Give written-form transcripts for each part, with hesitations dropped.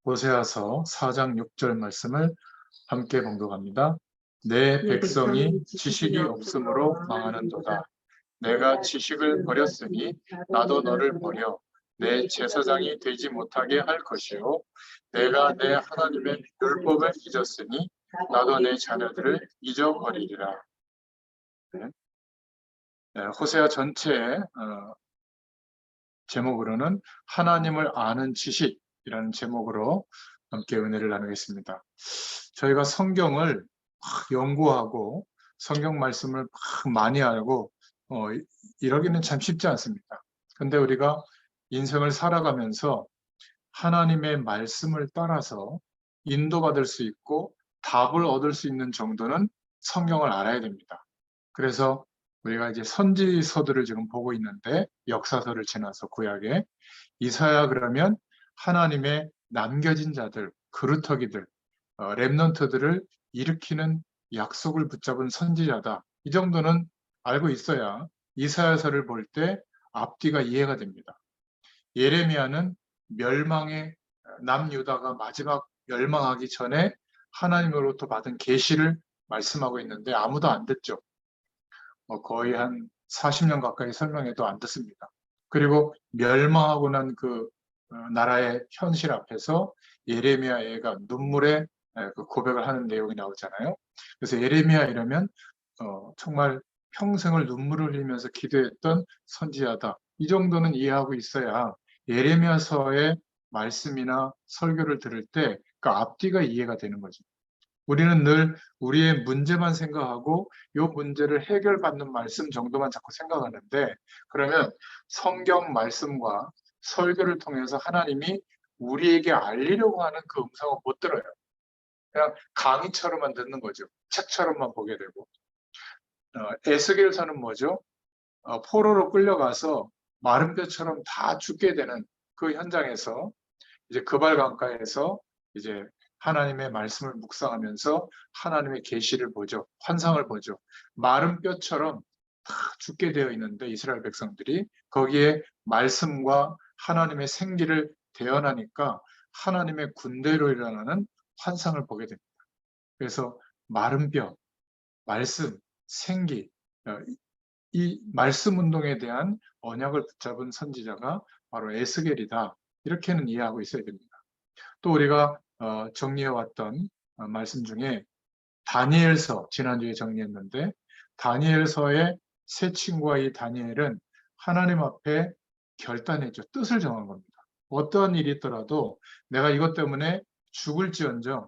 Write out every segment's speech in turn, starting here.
호세아서 4장 6절 말씀을 함께 봉독합니다. 내 백성이 지식이 없으므로 망하는도다. 내가 지식을 버렸으니 나도 너를 버려 내 제사장이 되지 못하게 할 것이요 내가 내 하나님의 율법을 잊었으니 나도 내 자녀들을 잊어버리리라. 네. 호세아 전체의 제목으로는 하나님을 아는 지식이라는 제목으로 함께 은혜를 나누겠습니다. 저희가 성경을 막 연구하고 성경 말씀을 막 많이 알고 이러기는 참 쉽지 않습니다. 근데 우리가 인생을 살아가면서 하나님의 말씀을 따라서 인도받을 수 있고 답을 얻을 수 있는 정도는 성경을 알아야 됩니다. 그래서 우리가 이제 선지서들을 지금 보고 있는데 역사서를 지나서 구약에 이사야 그러면 하나님의 남겨진 자들, 그루터기들, 렘넌트들을 일으키는 약속을 붙잡은 선지자다. 이 정도는 알고 있어야 이사야서를 볼 때 앞뒤가 이해가 됩니다. 예레미야는 멸망의 남유다가 마지막 멸망하기 전에 하나님으로부터 받은 계시를 말씀하고 있는데 아무도 안 듣죠. 거의 한 40년 가까이 설명해도 안 듣습니다. 그리고 멸망하고 난 그 나라의 현실 앞에서 예레미야 애가 눈물의 그 고백을 하는 내용이 나오잖아요. 그래서 예레미야 이러면 정말 평생을 눈물을 흘리면서 기도했던 선지자다. 이 정도는 이해하고 있어야 예레미야서의 말씀이나 설교를 들을 때 그 앞뒤가 이해가 되는 거죠. 우리는 늘 우리의 문제만 생각하고 이 문제를 해결받는 말씀 정도만 자꾸 생각하는데 그러면 성경 말씀과 설교를 통해서 하나님이 우리에게 알리려고 하는 그 음성은 못 들어요. 그냥 강의처럼만 듣는 거죠. 책처럼만 보게 되고. 에스겔서는 뭐죠? 포로로 끌려가서 마른 뼈처럼 다 죽게 되는 그 현장에서 이제 그발 강가에서 이제 하나님의 말씀을 묵상하면서 하나님의 계시를 보죠. 환상을 보죠. 마른 뼈처럼 다 죽게 되어 있는데 이스라엘 백성들이 거기에 말씀과 하나님의 생기를 대언하니까 하나님의 군대로 일어나는 환상을 보게 됩니다. 그래서 마른 뼈, 말씀, 생기, 이 말씀 운동에 대한 언약을 붙잡은 선지자가 바로 에스겔이다. 이렇게는 이해하고 있어야 됩니다. 또 우리가 정리해왔던 말씀 중에 다니엘서 지난주에 정리했는데 다니엘서의 세 친구와 이 다니엘은 하나님 앞에 결단했죠. 뜻을 정한 겁니다. 어떠한 일이 있더라도 내가 이것 때문에 죽을지언정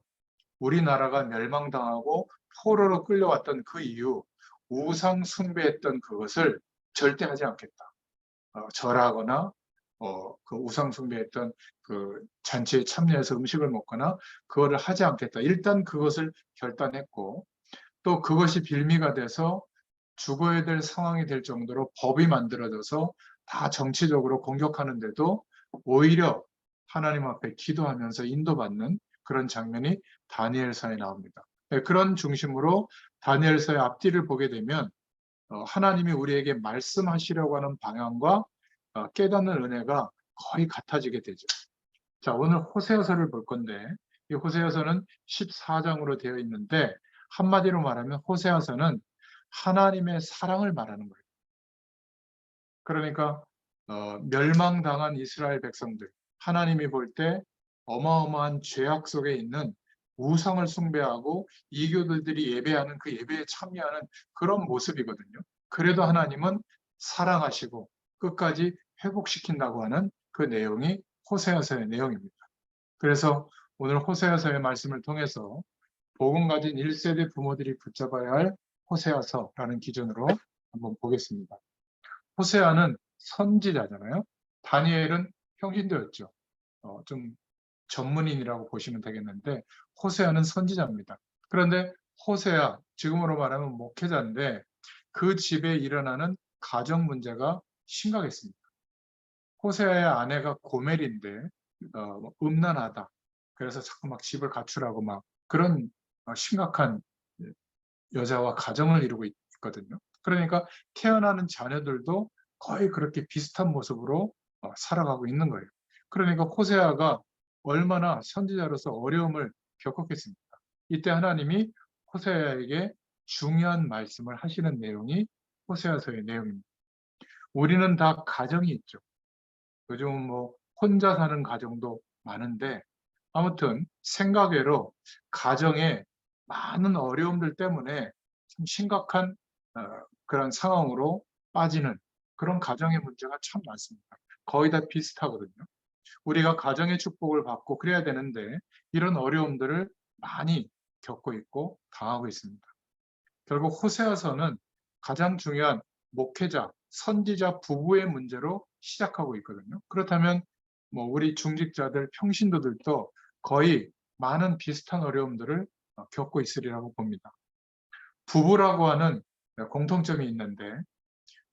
우리나라가 멸망당하고 포로로 끌려왔던 그 이유 우상 숭배했던 그것을 절대 하지 않겠다. 절하거나 그 우상 숭배했던 그 잔치에 참여해서 음식을 먹거나 그거를 하지 않겠다. 일단 그것을 결단했고 또 그것이 빌미가 돼서 죽어야 될 상황이 될 정도로 법이 만들어져서 다 정치적으로 공격하는데도 오히려 하나님 앞에 기도하면서 인도받는 그런 장면이 다니엘서에 나옵니다. 네, 그런 중심으로 다니엘서의 앞뒤를 보게 되면 하나님이 우리에게 말씀하시려고 하는 방향과 깨닫는 은혜가 거의 같아지게 되죠. 자, 오늘 호세아서를 볼 건데 이 호세아서는 14장으로 되어 있는데 한마디로 말하면 호세아서는 하나님의 사랑을 말하는 거예요. 그러니까 멸망당한 이스라엘 백성들, 하나님이 볼 때 어마어마한 죄악 속에 있는 우상을 숭배하고 이교도들이 예배하는 그 예배에 참여하는 그런 모습이거든요. 그래도 하나님은 사랑하시고 끝까지 회복시킨다고 하는 그 내용이 호세아서의 내용입니다. 그래서 오늘 호세아서의 말씀을 통해서 복음 가진 1세대 부모들이 붙잡아야 할 호세아서라는 기준으로 한번 보겠습니다. 호세아는 선지자잖아요. 다니엘은 평신도였죠. 좀 전문인이라고 보시면 되겠는데 호세아는 선지자입니다. 그런데 호세아, 지금으로 말하면 목회자인데 그 집에 일어나는 가정 문제가 심각했습니다. 호세아의 아내가 고멜인데 음란하다. 그래서 자꾸 막 집을 갖추라고 막 그런 심각한 여자와 가정을 이루고 있거든요. 그러니까 태어나는 자녀들도 거의 그렇게 비슷한 모습으로 살아가고 있는 거예요. 그러니까 호세아가 얼마나 선지자로서 어려움을 겪었겠습니까? 이때 하나님이 호세아에게 중요한 말씀을 하시는 내용이 호세아서의 내용입니다. 우리는 다 가정이 있죠. 요즘은 뭐 혼자 사는 가정도 많은데 아무튼 생각외로 가정에 많은 어려움들 때문에 참 심각한 어, 그런 상황으로 빠지는 그런 가정의 문제가 참 많습니다. 거의 다 비슷하거든요. 우리가 가정의 축복을 받고 그래야 되는데 이런 어려움들을 많이 겪고 있고 당하고 있습니다. 결국 호세아서는 가장 중요한 목회자, 선지자 부부의 문제로 시작하고 있거든요. 그렇다면 뭐 우리 중직자들, 평신도들도 거의 많은 비슷한 어려움들을 겪고 있으리라고 봅니다. 부부라고 하는 공통점이 있는데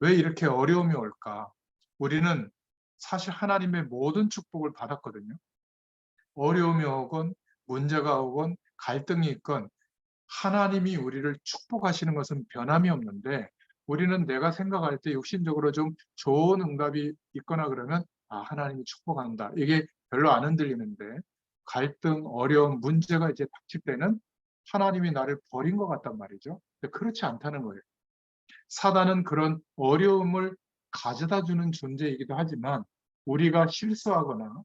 왜 이렇게 어려움이 올까? 우리는 사실 하나님의 모든 축복을 받았거든요. 어려움이 오건 문제가 오건 갈등이 있건 하나님이 우리를 축복하시는 것은 변함이 없는데 우리는 내가 생각할 때 육신적으로 좀 좋은 응답이 있거나 그러면 하나님이 축복한다. 이게 별로 안 흔들리는데 갈등, 어려움, 문제가 이제 닥칠 때는 하나님이 나를 버린 것 같단 말이죠. 근데 그렇지 않다는 거예요. 사단은 그런 어려움을 가져다 주는 존재이기도 하지만 우리가 실수하거나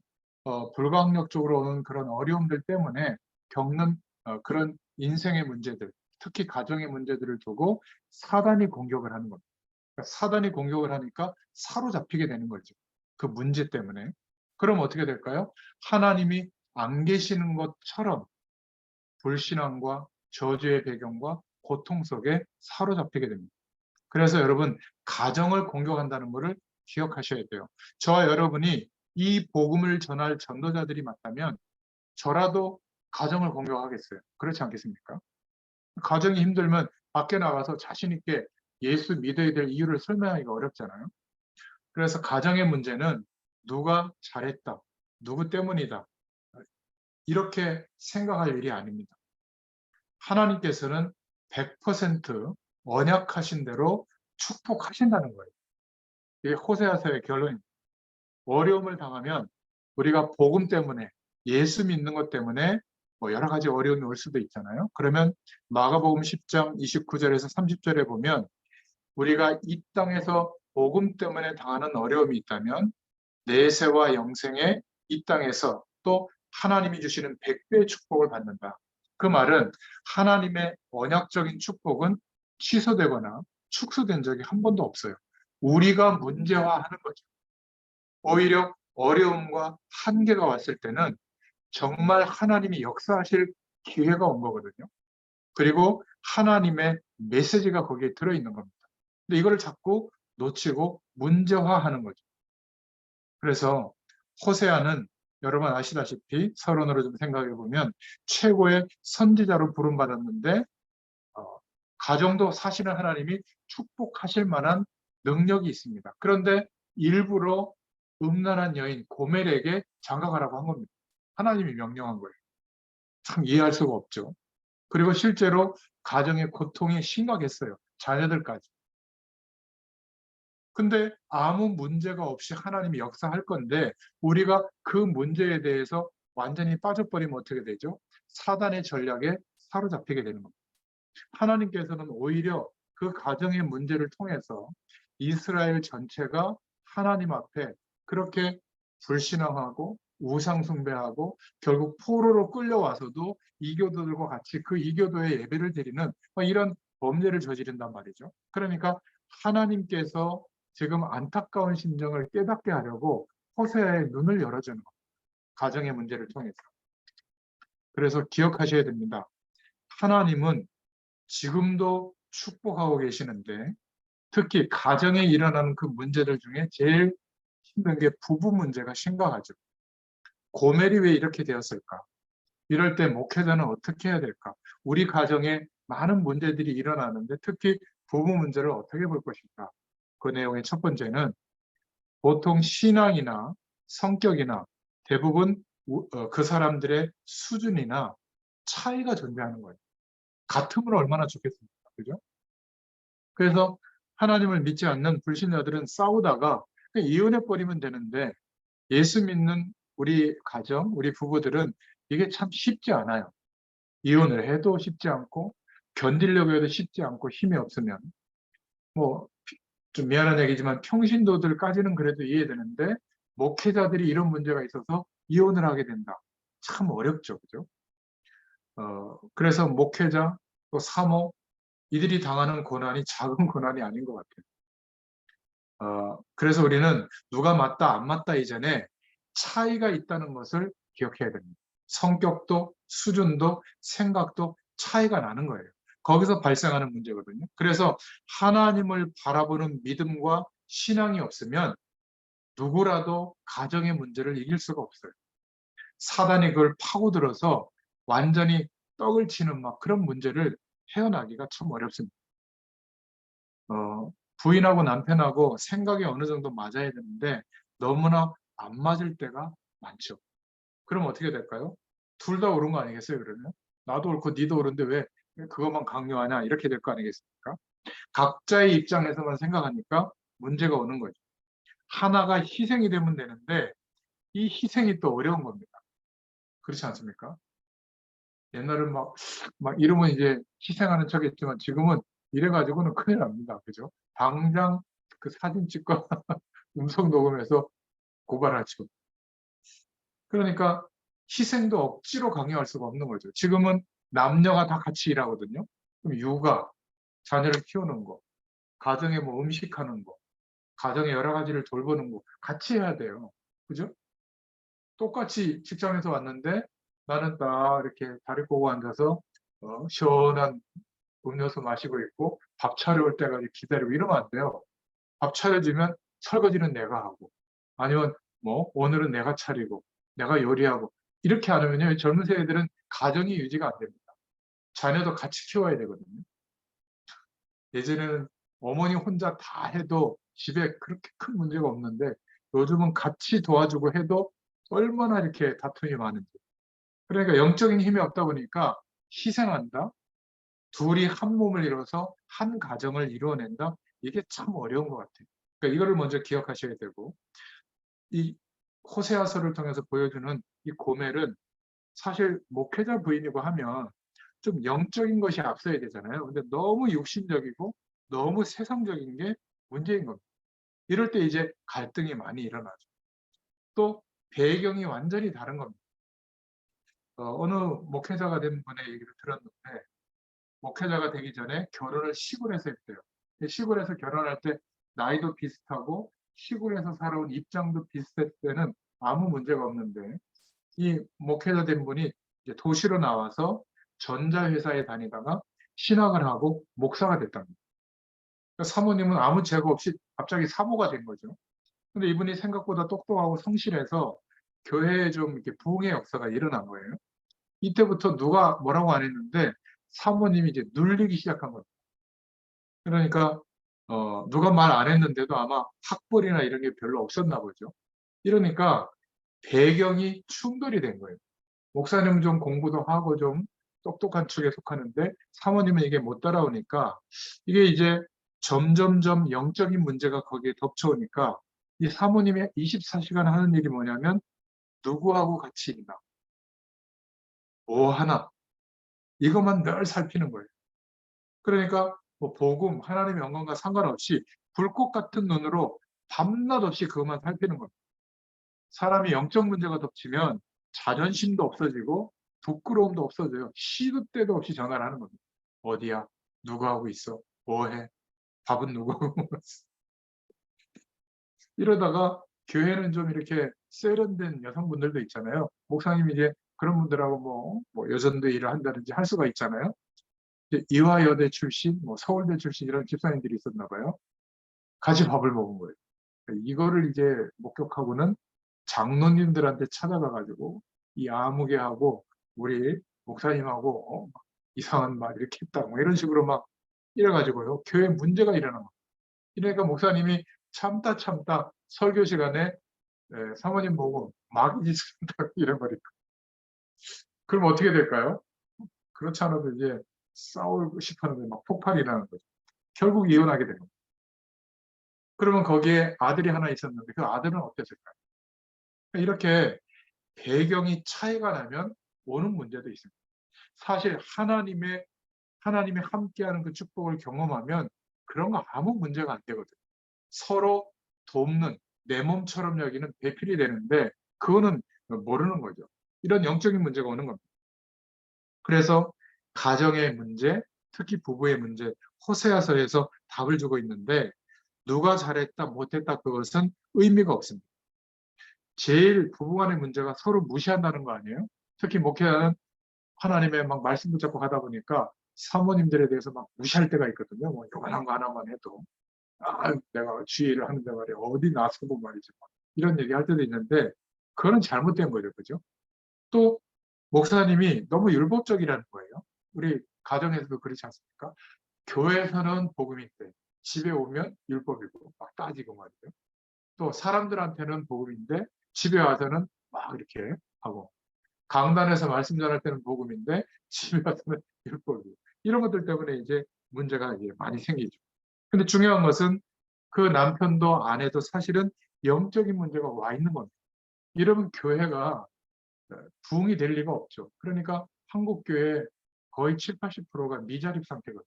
불가항력적으로 오는 그런 어려움들 때문에 겪는 그런 인생의 문제들, 특히 가정의 문제들을 두고 사단이 공격을 하는 겁니다. 그러니까 사단이 공격을 하니까 사로잡히게 되는 거죠. 그 문제 때문에. 그럼 어떻게 될까요? 하나님이 안 계시는 것처럼 불신앙과 저주의 배경과 고통 속에 사로잡히게 됩니다. 그래서 여러분, 가정을 공격한다는 것을 기억하셔야 돼요. 저와 여러분이 이 복음을 전할 전도자들이 맞다면 저라도 가정을 공격하겠어요. 그렇지 않겠습니까? 가정이 힘들면 밖에 나가서 자신 있게 예수 믿어야 될 이유를 설명하기가 어렵잖아요. 그래서 가정의 문제는 누가 잘했다, 누구 때문이다, 이렇게 생각할 일이 아닙니다. 하나님께서는 100% 언약하신 대로 축복하신다는 거예요. 이게 호세아서의 결론입니다. 어려움을 당하면 우리가 복음 때문에 예수 믿는 것 때문에 뭐 여러 가지 어려움이 올 수도 있잖아요. 그러면 마가복음 10장 29절에서 30절에 보면 우리가 이 땅에서 복음 때문에 당하는 어려움이 있다면 내세와 영생에 이 땅에서 또 하나님이 주시는 100배의 축복을 받는다. 그 말은 하나님의 언약적인 축복은 취소되거나 축소된 적이 한 번도 없어요. 우리가 문제화하는 거죠. 오히려 어려움과 한계가 왔을 때는 정말 하나님이 역사하실 기회가 온 거거든요. 그리고 하나님의 메시지가 거기에 들어있는 겁니다. 근데 이거를 자꾸 놓치고 문제화하는 거죠. 그래서 호세아는 여러분 아시다시피 서론으로 좀 생각해 보면 최고의 선지자로 부름받았는데 가정도 사실은 하나님이 축복하실 만한 능력이 있습니다. 그런데 일부러 음란한 여인 고멜에게 장가가라고 한 겁니다. 하나님이 명령한 거예요. 참 이해할 수가 없죠. 그리고 실제로 가정의 고통이 심각했어요. 자녀들까지. 근데 아무 문제가 없이 하나님이 역사할 건데 우리가 그 문제에 대해서 완전히 빠져버리면 어떻게 되죠? 사단의 전략에 사로잡히게 되는 겁니다. 하나님께서는 오히려 그 가정의 문제를 통해서 이스라엘 전체가 하나님 앞에 그렇게 불신앙하고 우상숭배하고 결국 포로로 끌려와서도 이교도들과 같이 그 이교도의 예배를 드리는 이런 범죄를 저지른단 말이죠. 그러니까 하나님께서 지금 안타까운 심정을 깨닫게 하려고 호세아의 눈을 열어주는 겁니다. 가정의 문제를 통해서. 그래서 기억하셔야 됩니다. 하나님은 지금도 축복하고 계시는데 특히 가정에 일어나는 그 문제들 중에 제일 힘든 게 부부 문제가 심각하죠. 고멜이 왜 이렇게 되었을까? 이럴 때 목회자는 어떻게 해야 될까? 우리 가정에 많은 문제들이 일어나는데 특히 부부 문제를 어떻게 볼 것인가? 그 내용의 첫 번째는 보통 신앙이나 성격이나 대부분 그 사람들의 수준이나 차이가 존재하는 거예요. 같으면 얼마나 좋겠습니까? 그죠? 그래서 하나님을 믿지 않는 불신자들은 싸우다가 이혼해 버리면 되는데 예수 믿는 우리 가정, 우리 부부들은 이게 참 쉽지 않아요. 이혼을 해도 쉽지 않고, 견디려고 해도 쉽지 않고, 힘이 없으면. 뭐, 좀 미안한 얘기지만 평신도들까지는 그래도 이해되는데, 목회자들이 이런 문제가 있어서 이혼을 하게 된다. 참 어렵죠. 그죠? 그래서 목회자, 또 사모, 이들이 당하는 고난이 작은 고난이 아닌 것 같아요. 그래서 우리는 누가 맞다, 안 맞다 이전에 차이가 있다는 것을 기억해야 됩니다. 성격도, 수준도, 생각도 차이가 나는 거예요. 거기서 발생하는 문제거든요. 그래서 하나님을 바라보는 믿음과 신앙이 없으면 누구라도 가정의 문제를 이길 수가 없어요. 사단이 그걸 파고들어서 완전히 떡을 치는 막 그런 문제를 헤어나기가 참 어렵습니다. 부인하고 남편하고 생각이 어느 정도 맞아야 되는데 너무나 안 맞을 때가 많죠. 그럼 어떻게 될까요? 둘 다 옳은 거 아니겠어요, 그러면? 나도 옳고 니도 옳은데 왜 그것만 강요하냐? 이렇게 될 거 아니겠습니까? 각자의 입장에서만 생각하니까 문제가 오는 거죠. 하나가 희생이 되면 되는데 이 희생이 또 어려운 겁니다. 그렇지 않습니까? 옛날은 막 이러면 이제 희생하는 척했지만 지금은 이래가지고는 큰일 납니다. 그죠? 당장 그 사진 찍고 음성 녹음해서 고발하죠. 그러니까 희생도 억지로 강요할 수가 없는 거죠. 지금은 남녀가 다 같이 일하거든요. 그럼 육아, 자녀를 키우는 거, 가정에 뭐 음식하는 거, 가정의 여러 가지를 돌보는 거 같이 해야 돼요. 그죠? 똑같이 직장에서 왔는데 나는 딱 이렇게 다리 꼬고 앉아서 시원한 음료수 마시고 있고 밥 차려올 때까지 기다리고 이러면 안 돼요. 밥 차려주면 설거지는 내가 하고 아니면 뭐 오늘은 내가 차리고 내가 요리하고 이렇게 안 하면요 젊은 세대들은 가정이 유지가 안 됩니다. 자녀도 같이 키워야 되거든요. 예전에는 어머니 혼자 다 해도 집에 그렇게 큰 문제가 없는데 요즘은 같이 도와주고 해도 얼마나 이렇게 다툼이 많은지. 그러니까 영적인 힘이 없다 보니까 희생한다. 둘이 한 몸을 이뤄서 한 가정을 이루어낸다. 이게 참 어려운 것 같아요. 그러니까 이거를 먼저 기억하셔야 되고 이 호세아서를 통해서 보여주는 이 고멜은 사실 목회자 부인이고 하면 좀 영적인 것이 앞서야 되잖아요. 근데 너무 육신적이고 너무 세상적인 게 문제인 겁니다. 이럴 때 이제 갈등이 많이 일어나죠. 또 배경이 완전히 다른 겁니다. 어느 목회자가 된 분의 얘기를 들었는데 목회자가 되기 전에 결혼을 시골에서 했대요. 시골에서 결혼할 때 나이도 비슷하고 시골에서 살아온 입장도 비슷했을 때는 아무 문제가 없는데 이 목회자 된 분이 이제 도시로 나와서 전자회사에 다니다가 신학을 하고 목사가 됐답니다. 그러니까 사모님은 아무 죄가 없이 갑자기 사모가 된 거죠. 근데 이분이 생각보다 똑똑하고 성실해서 교회에 좀 이렇게 부흥의 역사가 일어난 거예요. 이때부터 누가 뭐라고 안 했는데 사모님이 이제 눌리기 시작한 거예요. 그러니까 누가 말 안 했는데도 아마 학벌이나 이런 게 별로 없었나 보죠. 이러니까 배경이 충돌이 된 거예요. 목사님은 좀 공부도 하고 좀 똑똑한 축에 속하는데 사모님은 이게 못 따라오니까 이게 이제 점점점 영적인 문제가 거기에 덮쳐오니까 이 사모님의 24시간 하는 일이 뭐냐면 누구하고 같이 있나, 뭐 하나, 이것만 늘 살피는 거예요. 그러니까 뭐 복음, 하나님의 영광과 상관없이 불꽃 같은 눈으로 밤낮 없이 그것만 살피는 겁니다. 사람이 영적 문제가 덮치면 자존심도 없어지고 부끄러움도 없어져요. 시도 때도 없이 전화를 하는 겁니다. 어디야? 누구 하고 있어? 뭐 해? 밥은 누구 하고 먹었어? 이러다가 교회는 좀 이렇게 세련된 여성분들도 있잖아요. 목사님이 이제 그런 분들하고 뭐 여전도 일을 한다든지 할 수가 있잖아요. 이화여대 출신, 뭐 서울대 출신 이런 집사님들이 있었나 봐요. 같이 밥을 먹은 거예요. 이거를 이제 목격하고는 장로님들한테 찾아가 가지고 이 아무개하고 우리 목사님하고 이상한 말 이렇게 했다 뭐 이런 식으로 막 이래 가지고요 교회 문제가 일어난 거예요. 이러니까 목사님이 참다 참다 설교 시간에 사모님 보고 마귀 짓을 한다고 이래버리고 그럼 어떻게 될까요? 그렇지 않아도 이제 싸우고 싶었는데 막 폭발이 일어나는 거죠. 결국 이혼하게 됩니다. 그러면 거기에 아들이 하나 있었는데 그 아들은 어땠을까요? 이렇게 배경이 차이가 나면 오는 문제도 있습니다. 사실 하나님의 함께하는 그 축복을 경험하면 그런 거 아무 문제가 안 되거든요. 서로 돕는, 내 몸처럼 여기는 배필이 되는데 그거는 모르는 거죠. 이런 영적인 문제가 오는 겁니다. 그래서 가정의 문제, 특히 부부의 문제, 호세아서에서 답을 주고 있는데 누가 잘했다 못했다 그것은 의미가 없습니다. 제일 부부간의 문제가 서로 무시한다는 거 아니에요? 특히 목회자는 하나님의 막 말씀 붙잡고 가다 보니까 사모님들에 대해서 막 무시할 때가 있거든요. 뭐 요만한 거 하나만 해도 내가 주의를 하는데 말이야 어디 나서고 말이죠. 이런 얘기 할 때도 있는데 그거는 잘못된 거죠, 그죠? 또 목사님이 너무 율법적이라는 거예요. 우리 가정에서도 그렇지 않습니까? 교회에서는 복음인데 집에 오면 율법이고 막 따지고 말이죠. 또 사람들한테는 복음인데 집에 와서는 막 이렇게 하고 강단에서 말씀 전할 때는 복음인데 집에 와서는 율법이고 이런 것들 때문에 이제 문제가 이제 많이 생기죠. 근데 중요한 것은 그 남편도 아내도 사실은 영적인 문제가 와 있는 겁니다. 이러면 교회가 부흥이 될 리가 없죠. 그러니까 한국 교회 거의 7, 80%가 미자립 상태거든요.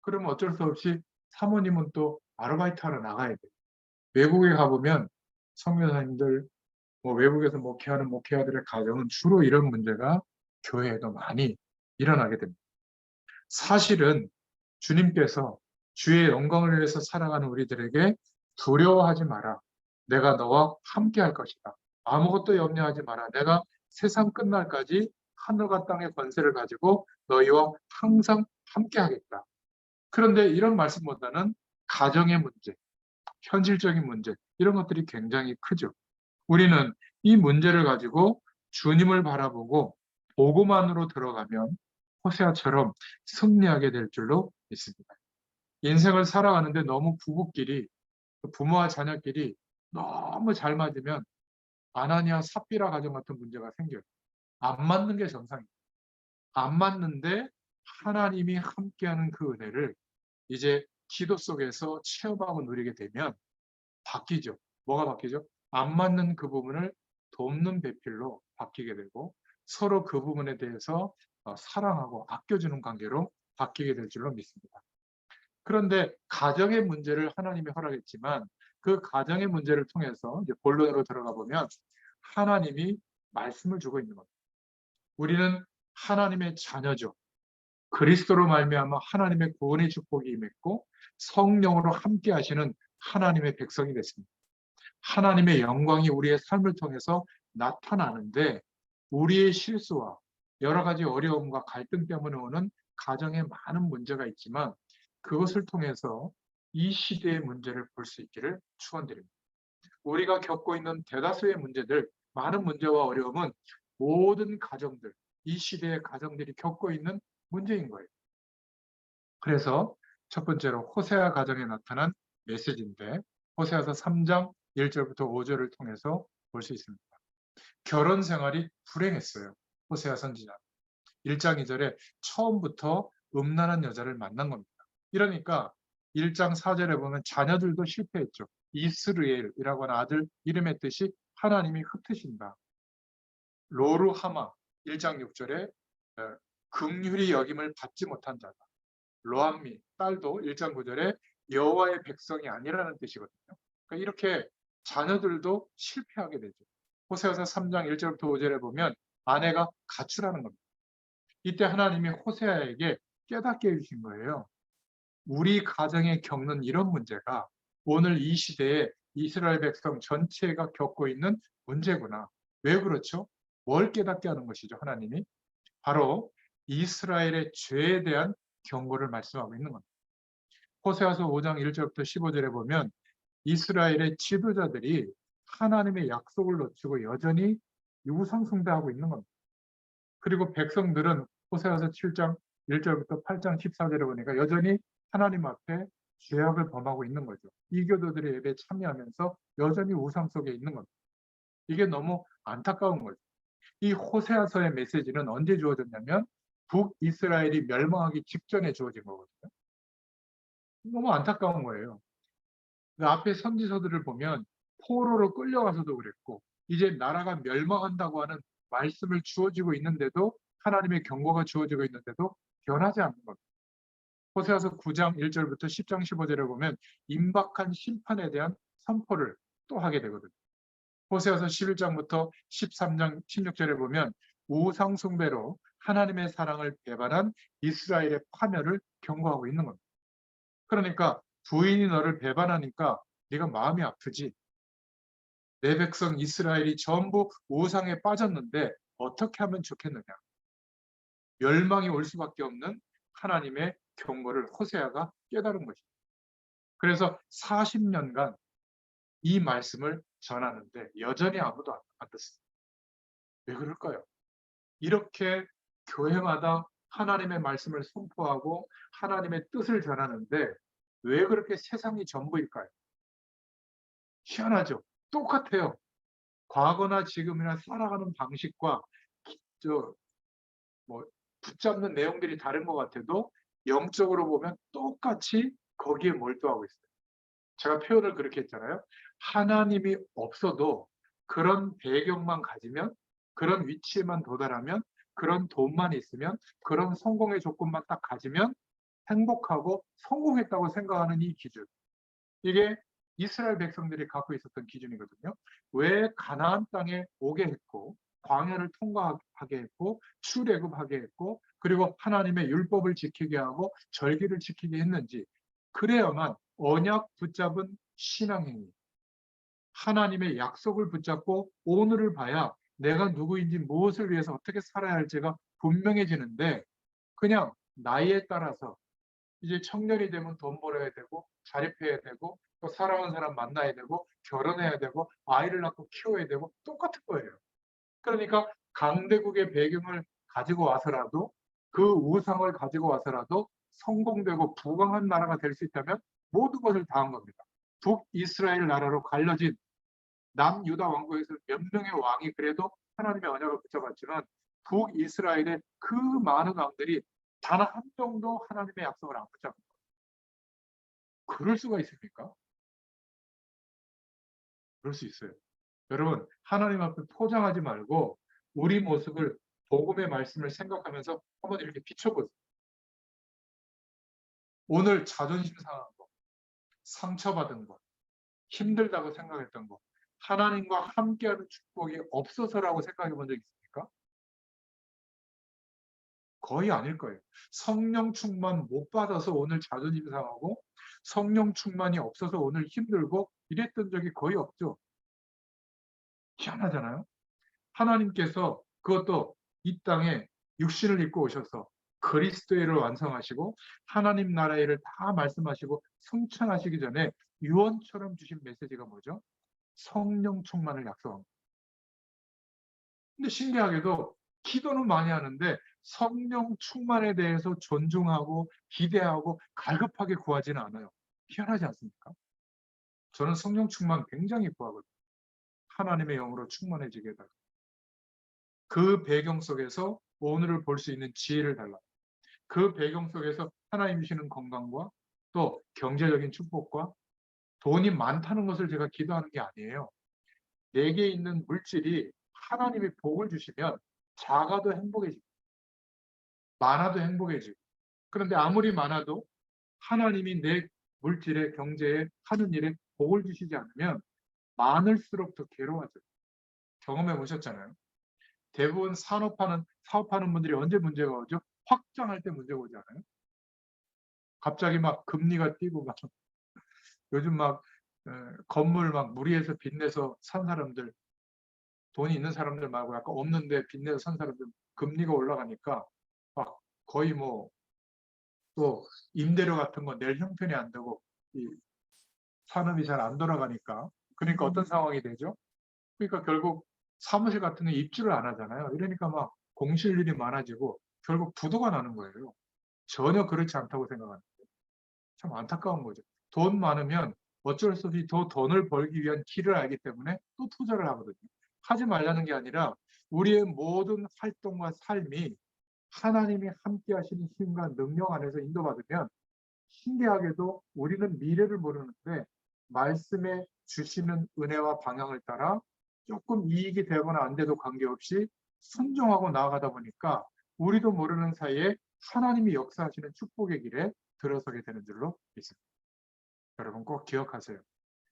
그러면 어쩔 수 없이 사모님은 또 아르바이트 하러 나가야 돼요. 외국에 가보면 선교사님들, 뭐 외국에서 목회하는 목회자들의 가정은 주로 이런 문제가 교회에도 많이 일어나게 됩니다. 사실은 주님께서 주의 영광을 위해서 살아가는 우리들에게 두려워하지 마라. 내가 너와 함께 할 것이다. 아무것도 염려하지 마라. 내가 세상 끝날까지 하늘과 땅의 권세를 가지고 너희와 항상 함께 하겠다. 그런데 이런 말씀보다는 가정의 문제, 현실적인 문제, 이런 것들이 굉장히 크죠. 우리는 이 문제를 가지고 주님을 바라보고 보고만으로 들어가면 호세아처럼 승리하게 될 줄로 믿습니다. 인생을 살아가는데 너무 부부끼리, 부모와 자녀끼리 너무 잘 맞으면 아나니아 삽비라 가정 같은 문제가 생겨요. 안 맞는 게 정상이에요. 안 맞는데 하나님이 함께하는 그 은혜를 이제 기도 속에서 체험하고 누리게 되면 바뀌죠. 뭐가 바뀌죠? 안 맞는 그 부분을 돕는 배필로 바뀌게 되고 서로 그 부분에 대해서 사랑하고 아껴주는 관계로 바뀌게 될 줄로 믿습니다. 그런데 가정의 문제를 하나님이 허락했지만 그 가정의 문제를 통해서 이제 본론으로 들어가 보면 하나님이 말씀을 주고 있는 겁니다. 우리는 하나님의 자녀죠. 그리스도로 말미암아 하나님의 구원의 축복이 임했고 성령으로 함께 하시는 하나님의 백성이 됐습니다. 하나님의 영광이 우리의 삶을 통해서 나타나는데 우리의 실수와 여러 가지 어려움과 갈등 때문에 오는 가정에 많은 문제가 있지만 그것을 통해서 이 시대의 문제를 볼 수 있기를 축원드립니다. 우리가 겪고 있는 대다수의 문제들, 많은 문제와 어려움은 모든 가정들, 이 시대의 가정들이 겪고 있는 문제인 거예요. 그래서 첫 번째로 호세아 가정에 나타난 메시지인데 호세아서 3장 1절부터 5절을 통해서 볼 수 있습니다. 결혼 생활이 불행했어요. 호세아 선지자. 1장 2절에 처음부터 음란한 여자를 만난 겁니다. 이러니까 1장 4절에 보면 자녀들도 실패했죠. 이스르엘이라고 하는 아들 이름의 뜻이 하나님이 흩으신다. 로루하마 1장 6절에 긍휼히 여김을 받지 못한 자다. 로암미 딸도 1장 9절에 여호와의 백성이 아니라는 뜻이거든요. 그러니까 이렇게 자녀들도 실패하게 되죠. 호세아서 3장 1절부터 5절에 보면 아내가 가출하는 겁니다. 이때 하나님이 호세아에게 깨닫게 해주신 거예요. 우리 가정에 겪는 이런 문제가 오늘 이 시대에 이스라엘 백성 전체가 겪고 있는 문제구나. 왜 그렇죠? 뭘 깨닫게 하는 것이죠, 하나님이? 바로 이스라엘의 죄에 대한 경고를 말씀하고 있는 겁니다. 호세아서 5장 1절부터 15절에 보면 이스라엘의 지도자들이 하나님의 약속을 놓치고 여전히 우상 숭배하고 있는 겁니다. 그리고 백성들은 호세아서 7장 1절부터 8장 14절에 보니까 여전히 하나님 앞에 죄악을 범하고 있는 거죠. 이교도들의 예배에 참여하면서 여전히 우상 속에 있는 겁니다. 이게 너무 안타까운 거죠. 이 호세아서의 메시지는 언제 주어졌냐면 북이스라엘이 멸망하기 직전에 주어진 거거든요. 너무 안타까운 거예요. 그 앞에 선지서들을 보면 포로로 끌려가서도 그랬고 이제 나라가 멸망한다고 하는 말씀을 주어지고 있는데도, 하나님의 경고가 주어지고 있는데도 변하지 않는 겁니다. 호세아서 9장 1절부터 10장 15절에 보면 임박한 심판에 대한 선포를 또 하게 되거든요. 호세아서 11장부터 13장 16절에 보면 우상 숭배로 하나님의 사랑을 배반한 이스라엘의 파멸을 경고하고 있는 겁니다. 그러니까 부인이 너를 배반하니까 네가 마음이 아프지. 내 백성 이스라엘이 전부 우상에 빠졌는데 어떻게 하면 좋겠느냐. 멸망이 올 수밖에 없는 하나님의 경고를 호세아가 깨달은 것입니다. 그래서 40년간 이 말씀을 전하는데 여전히 아무도 안 듣습니다. 왜 그럴까요? 이렇게 교회마다 하나님의 말씀을 선포하고 하나님의 뜻을 전하는데 왜 그렇게 세상이 전부일까요? 희한하죠. 똑같아요. 과거나 지금이나 살아가는 방식과 뭐 붙잡는 내용들이 다른 것 같아도 영적으로 보면 똑같이 거기에 몰두하고 있어요. 제가 표현을 그렇게 했잖아요. 하나님이 없어도 그런 배경만 가지면, 그런 위치에만 도달하면, 그런 돈만 있으면, 그런 성공의 조건만 딱 가지면 행복하고 성공했다고 생각하는 이 기준. 이게 이스라엘 백성들이 갖고 있었던 기준이거든요. 왜 가나안 땅에 오게 했고, 광야를 통과하게 했고, 출애굽하게 했고, 그리고 하나님의 율법을 지키게 하고 절기를 지키게 했는지, 그래야만 언약 붙잡은 신앙행위, 하나님의 약속을 붙잡고 오늘을 봐야 내가 누구인지, 무엇을 위해서 어떻게 살아야 할지가 분명해지는데, 그냥 나이에 따라서 이제 청년이 되면 돈 벌어야 되고 자립해야 되고 또 사랑하는 사람 만나야 되고 결혼해야 되고 아이를 낳고 키워야 되고 똑같은 거예요. 그러니까 강대국의 배경을 가지고 와서라도, 그 우상을 가지고 와서라도 성공되고 부강한 나라가 될 수 있다면 모든 것을 다 한 겁니다. 북이스라엘 나라로 갈라진 남유다 왕국에서 몇 명의 왕이 그래도 하나님의 언약을 붙잡았지만 북이스라엘의 그 많은 왕들이 단 한 명도 하나님의 약속을 안 붙잡은 거예요. 그럴 수가 있습니까? 그럴 수 있어요. 여러분, 하나님 앞에 포장하지 말고 우리 모습을, 복음의 말씀을 생각하면서 한번 이렇게 비춰보세요. 오늘 자존심 상한 거, 상처받은 거, 힘들다고 생각했던 거, 하나님과 함께하는 축복이 없어서라고 생각해 본 적 있습니까? 거의 아닐 거예요. 성령 충만 못 받아서 오늘 자존심 상하고 성령 충만이 없어서 오늘 힘들고 이랬던 적이 거의 없죠. 희한하잖아요. 하나님께서 그것도 이 땅에 육신을 입고 오셔서 그리스도를 완성하시고 하나님 나라의 일을 다 말씀하시고 성천하시기 전에 유언처럼 주신 메시지가 뭐죠? 성령 충만을 약속한 거예요. 근데 신기하게도 기도는 많이 하는데 성령 충만에 대해서 존중하고 기대하고 갈급하게 구하지는 않아요. 희한하지 않습니까? 저는 성령 충만 굉장히 구하거든요. 하나님의 영으로 충만해지게 해달라. 그 배경 속에서 오늘을 볼 수 있는 지혜를 달라. 그 배경 속에서 하나님 주시는 건강과 또 경제적인 축복과 돈이 많다는 것을 제가 기도하는 게 아니에요. 내게 있는 물질이 하나님이 복을 주시면 작아도 행복해지고 많아도 행복해지고, 그런데 아무리 많아도 하나님이 내 물질에, 경제에, 하는 일에 복을 주시지 않으면 많을수록 더 괴로워져요. 경험해 보셨잖아요. 대부분 사업하는 분들이 언제 문제가 오죠? 확장할 때 문제가 오지 않아요? 갑자기 막 금리가 뛰고 막 요즘 막 건물 막 무리해서 빚내서 산 사람들, 돈이 있는 사람들 말고 약간 없는데 빚내서 산 사람들, 금리가 올라가니까 막 거의 뭐 또 임대료 같은 거 낼 형편이 안 되고 이 산업이 잘 안 돌아가니까, 그러니까 어떤 상황이 되죠? 그러니까 결국 사무실 같은 데 입주를 안 하잖아요. 이러니까 막 공실일이 많아지고 결국 부도가 나는 거예요. 전혀 그렇지 않다고 생각하는데 참 안타까운 거죠. 돈 많으면 어쩔 수 없이 더 돈을 벌기 위한 길을 알기 때문에 또 투자를 하거든요. 하지 말라는 게 아니라 우리의 모든 활동과 삶이 하나님이 함께 하시는 힘과 능력 안에서 인도받으면, 신기하게도 우리는 미래를 모르는데 말씀에 주시는 은혜와 방향을 따라 조금 이익이 되거나 안 돼도 관계없이 순종하고 나아가다 보니까 우리도 모르는 사이에 하나님이 역사하시는 축복의 길에 들어서게 되는 줄로 믿습니다. 여러분 꼭 기억하세요.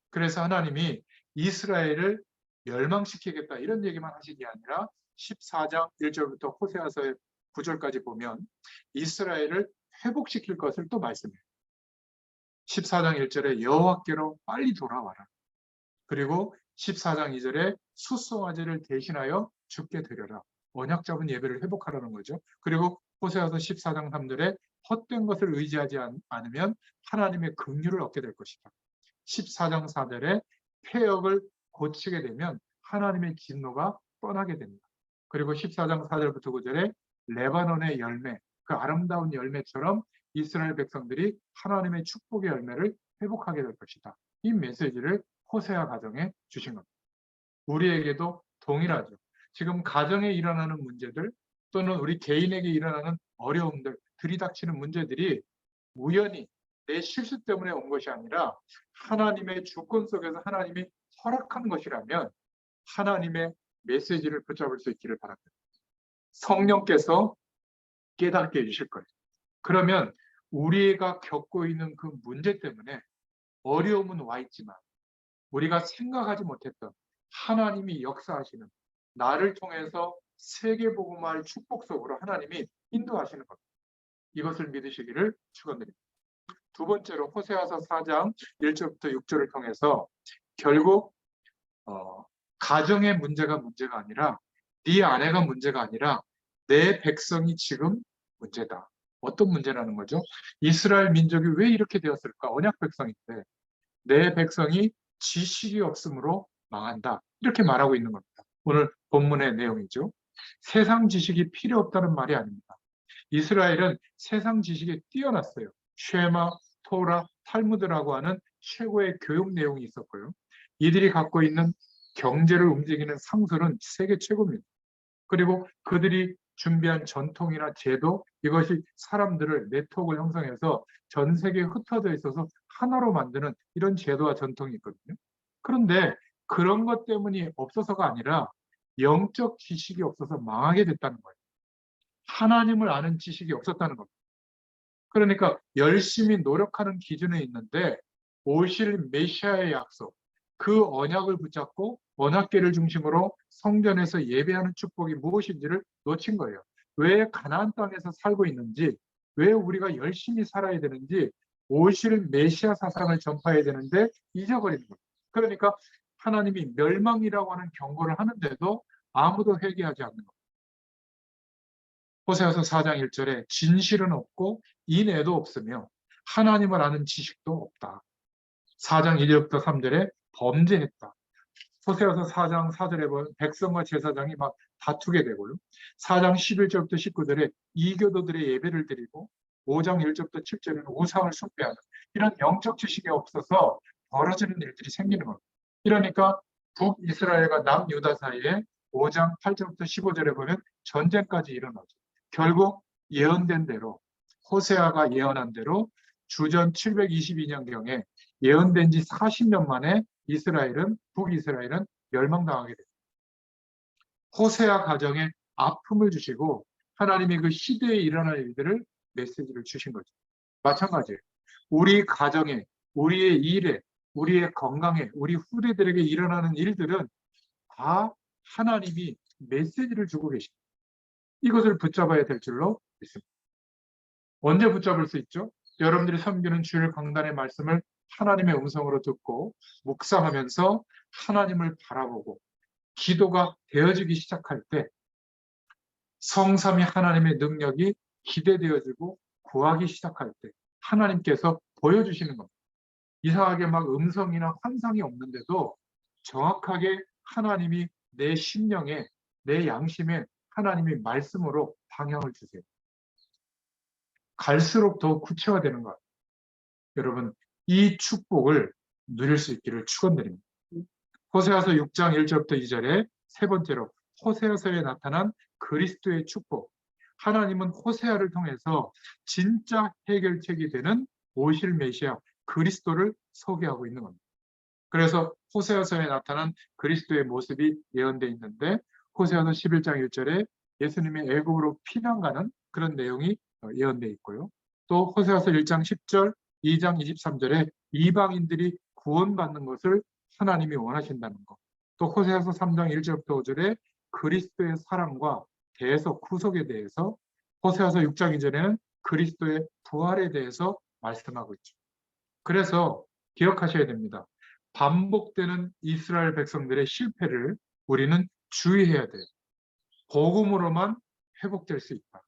그래서 하나님이 이스라엘을 멸망시키겠다 이런 얘기만 하신 게 아니라 14장 1절부터 호세아서의 9절까지 보면 이스라엘을 회복시킬 것을 또 말씀해요. 14장 1절에 여호와께로 빨리 돌아와라. 그리고 14장 2절에 숫송아지를 대신하여 주께 드려라. 언약 잡은 예배를 회복하라는 거죠. 그리고 호세아서 14장 3절에 헛된 것을 의지하지 않으면 하나님의 긍휼을 얻게 될 것이다. 14장 4절에 폐역을 고치게 되면 하나님의 진노가 떠나게 됩니다. 그리고 14장 4절부터 9절에 레바논의 열매, 그 아름다운 열매처럼 이스라엘 백성들이 하나님의 축복의 열매를 회복하게 될 것이다. 이 메시지를 호세아 가정에 주신 겁니다. 우리에게도 동일하죠. 지금 가정에 일어나는 문제들 또는 우리 개인에게 일어나는 어려움들, 들이닥치는 문제들이 우연히 내 실수 때문에 온 것이 아니라 하나님의 주권 속에서 하나님이 허락한 것이라면 하나님의 메시지를 붙잡을 수 있기를 바랍니다. 성령께서 깨닫게 해주실 거예요. 그러면 우리가 겪고 있는 그 문제 때문에 어려움은 와 있지만 우리가 생각하지 못했던 하나님이 역사하시는 나를 통해서 세계복음화의 축복 속으로 하나님이 인도하시는 겁니다. 이것을 믿으시기를 축원드립니다. 두 번째로 호세아서 4장 1절부터 6절을 통해서 결국 가정의 문제가 아니라 네 아내가 문제가 아니라 내 백성이 지금 문제다. 어떤 문제라는 거죠? 이스라엘 민족이 왜 이렇게 되었을까? 언약 백성인데 내 백성이 지식이 없으므로 망한다. 이렇게 말하고 있는 겁니다. 오늘 본문의 내용이죠. 세상 지식이 필요 없다는 말이 아닙니다. 이스라엘은 세상 지식에 뛰어났어요. 쉐마, 토라, 탈무드라고 하는 최고의 교육 내용이 있었고요. 이들이 갖고 있는 경제를 움직이는 상술은 세계 최고입니다. 그리고 그들이 준비한 전통이나 제도, 이것이 사람들을 네트워크를 형성해서 전 세계에 흩어져 있어서 하나로 만드는 이런 제도와 전통이 있거든요. 그런데 그런 것 때문이 없어서가 아니라 영적 지식이 없어서 망하게 됐다는 거예요. 하나님을 아는 지식이 없었다는 겁니다. 그러니까 열심히 노력하는 기준에 있는데 오실 메시아의 약속, 그 언약을 붙잡고 언약궤를 중심으로 성전에서 예배하는 축복이 무엇인지를 놓친 거예요. 왜 가나안 땅에서 살고 있는지, 왜 우리가 열심히 살아야 되는지, 오실 메시아 사상을 전파해야 되는데 잊어버리는 거예요. 그러니까 하나님이 멸망이라고 하는 경고를 하는데도 아무도 회개하지 않는 거예요. 호세아서 4장 1절에 진실은 없고 인애도 없으며 하나님을 아는 지식도 없다. 4장 1절부터 3절에 범죄했다. 호세아서 4장 4절에 보면 백성과 제사장이 막 다투게 되고요. 4장 11절부터 19절에 이교도들의 예배를 드리고 5장 1절부터 7절에는 우상을 숭배하는 이런 영적 지식이 없어서 벌어지는 일들이 생기는 겁니다. 이러니까 북이스라엘과 남유다 사이에 5장 8절부터 15절에 보면 전쟁까지 일어나죠. 결국 예언된 대로 호세아가 예언한 대로 주전 722년경에 예언된 지 40년 만에 북이스라엘은 멸망당하게 됩니다. 호세아 가정에 아픔을 주시고 하나님이 그 시대에 일어날 일들을 메시지를 주신 거죠. 마찬가지예요. 우리 가정에, 우리의 일에, 우리의 건강에, 우리 후대들에게 일어나는 일들은 다 하나님이 메시지를 주고 계십니다. 이것을 붙잡아야 될 줄로 믿습니다. 언제 붙잡을 수 있죠? 여러분들이 섬기는 주일 강단의 말씀을 하나님의 음성으로 듣고 묵상하면서 하나님을 바라보고 기도가 되어지기 시작할 때 성삼위 하나님의 능력이 기대되어지고 구하기 시작할 때 하나님께서 보여주시는 겁니다. 이상하게 막 음성이나 환상이 없는데도 정확하게 하나님이 내 심령에, 내 양심에 하나님이 말씀으로 방향을 주세요. 갈수록 더 구체화되는 것 같아요. 여러분, 이 축복을 누릴 수 있기를 축원드립니다. 호세아서 6장 1절부터 2절에 세 번째로 호세아서에 나타난 그리스도의 축복. 하나님은 호세아를 통해서 진짜 해결책이 되는 오실 메시아 그리스도를 소개하고 있는 겁니다. 그래서 호세아서에 나타난 그리스도의 모습이 예언되어 있는데 호세아서 11장 1절에 예수님이 애굽으로 피난 가는 그런 내용이 예언되어 있고요. 또 호세아서 1장 10절, 2장 23절에 이방인들이 구원받는 것을 하나님이 원하신다는 것. 또 호세아서 3장 1절부터 5절에 그리스도의 사랑과 대속 구속에 대해서, 호세아서 6장 2절에는 그리스도의 부활에 대해서 말씀하고 있죠. 그래서 기억하셔야 됩니다. 반복되는 이스라엘 백성들의 실패를 우리는 주의해야 돼요. 복음으로만 회복될 수 있다.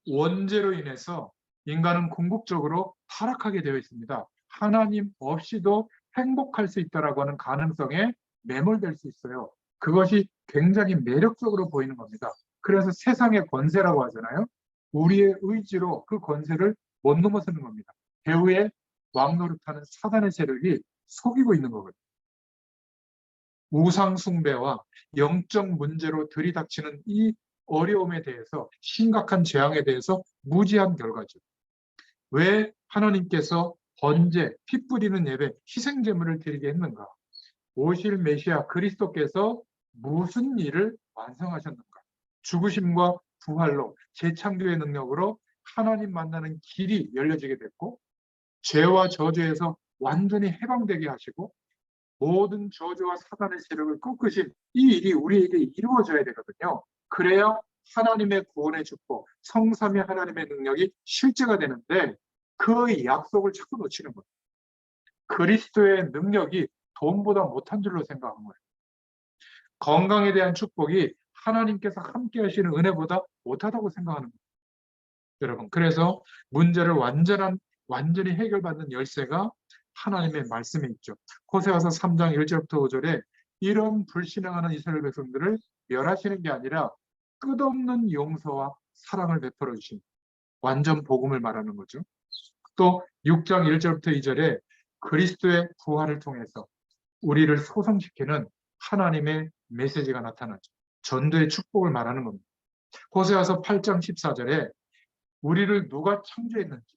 원죄로 인해서 인간은 궁극적으로 타락하게 되어 있습니다. 하나님 없이도 행복할 수 있다라고 하는 가능성에 매몰될 수 있어요. 그것이 굉장히 매력적으로 보이는 겁니다. 그래서 세상의 권세라고 하잖아요. 우리의 의지로 그 권세를 못 넘어서는 겁니다. 배후에 왕노릇하는 사단의 세력이 속이고 있는 거거든요. 우상 숭배와 영적 문제로 들이닥치는 이 어려움에 대해서, 심각한 재앙에 대해서 무지한 결과죠. 왜 하나님께서 번제, 피 뿌리는 예배, 희생 제물을 드리게 했는가? 오실 메시아 그리스도께서 무슨 일을 완성하셨는가? 죽으심과 부활로 재창조의 능력으로 하나님 만나는 길이 열려지게 됐고, 죄와 저주에서 완전히 해방되게 하시고, 모든 저주와 사단의 세력을 꺾으신 이 일이 우리에게 이루어져야 되거든요. 그래야 하나님의 구원의 축복, 성삼위 하나님의 능력이 실제가 되는데 그 약속을 자꾸 놓치는 거예요. 그리스도의 능력이 돈보다 못한 줄로 생각한 거예요. 건강에 대한 축복이 하나님께서 함께 하시는 은혜보다 못하다고 생각하는 거예요. 여러분, 그래서 문제를 완전히 해결받는 열쇠가 하나님의 말씀에 있죠. 호세아서 3장 1절부터 5절에 이런 불신앙하는 이스라엘 백성들을 멸하시는 게 아니라 끝없는 용서와 사랑을 베풀어 주신 완전 복음을 말하는 거죠. 또 6장 1절부터 2절에 그리스도의 부활을 통해서 우리를 소성시키는 하나님의 메시지가 나타나죠. 전도의 축복을 말하는 겁니다. 호세아서 8장 14절에 우리를 누가 창조했는지,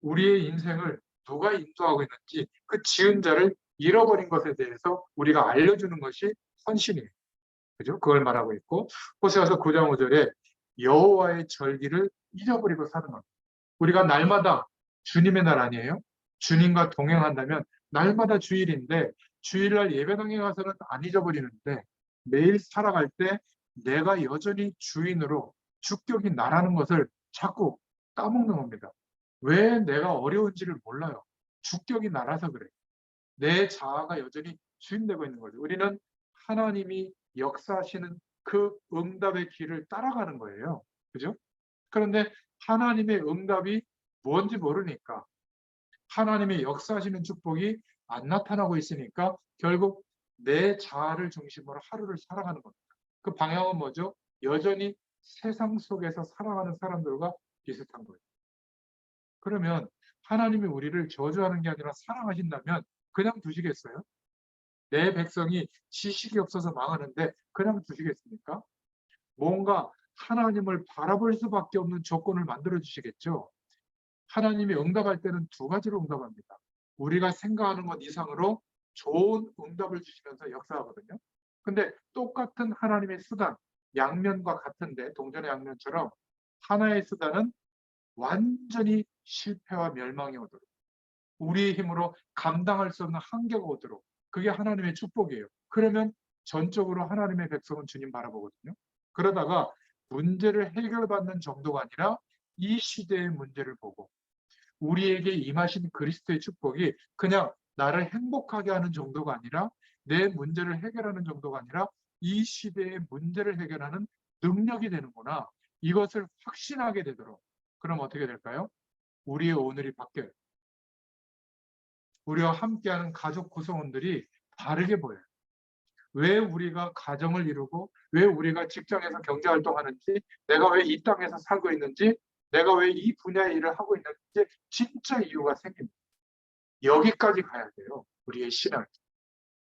우리의 인생을 누가 인도하고 있는지 그 지은 자를 잃어버린 것에 대해서 우리가 알려주는 것이 헌신이에요. 그죠? 그걸 말하고 있고, 호세아서 9장 5절에 여호와의 절기를 잊어버리고 사는 겁니다. 우리가 날마다 주님의 날 아니에요? 주님과 동행한다면 날마다 주일인데 주일날 예배당에 가서는 안 잊어버리는데 매일 살아갈 때 내가 여전히 주인으로 주격이 나라는 것을 자꾸 까먹는 겁니다. 왜 내가 어려운지를 몰라요. 주격이 나라서 그래. 내 자아가 여전히 주인되고 있는 거죠. 우리는 하나님이 역사하시는 그 응답의 길을 따라가는 거예요. 그죠? 그런데 하나님의 응답이 뭔지 모르니까, 하나님의 역사하시는 축복이 안 나타나고 있으니까 결국 내 자아를 중심으로 하루를 살아가는 겁니다. 그 방향은 뭐죠? 여전히 세상 속에서 살아가는 사람들과 비슷한 거예요. 그러면 하나님이 우리를 저주하는 게 아니라 사랑하신다면 그냥 두시겠어요? 내 백성이 지식이 없어서 망하는데 그냥 두시겠습니까? 뭔가 하나님을 바라볼 수밖에 없는 조건을 만들어 주시겠죠. 하나님이 응답할 때는 두 가지로 응답합니다. 우리가 생각하는 것 이상으로 좋은 응답을 주시면서 역사하거든요. 근데 똑같은 하나님의 수단, 양면과 같은데 동전의 양면처럼 하나의 수단은 완전히 실패와 멸망이 오도록, 우리의 힘으로 감당할 수 없는 한계가 오도록, 그게 하나님의 축복이에요. 그러면 전적으로 하나님의 백성은 주님 바라보거든요. 그러다가 문제를 해결받는 정도가 아니라 이 시대의 문제를 보고 우리에게 임하신 그리스도의 축복이 그냥 나를 행복하게 하는 정도가 아니라, 내 문제를 해결하는 정도가 아니라 이 시대의 문제를 해결하는 능력이 되는구나, 이것을 확신하게 되도록. 그럼 어떻게 될까요? 우리의 오늘이 바뀌어요. 우리와 함께하는 가족 구성원들이 다르게 보여요. 왜 우리가 가정을 이루고, 왜 우리가 직장에서 경제활동하는지, 내가 왜 이 땅에서 살고 있는지, 내가 왜 이 분야의 일을 하고 있는지 진짜 이유가 생깁니다. 여기까지 가야 돼요, 우리의 신앙.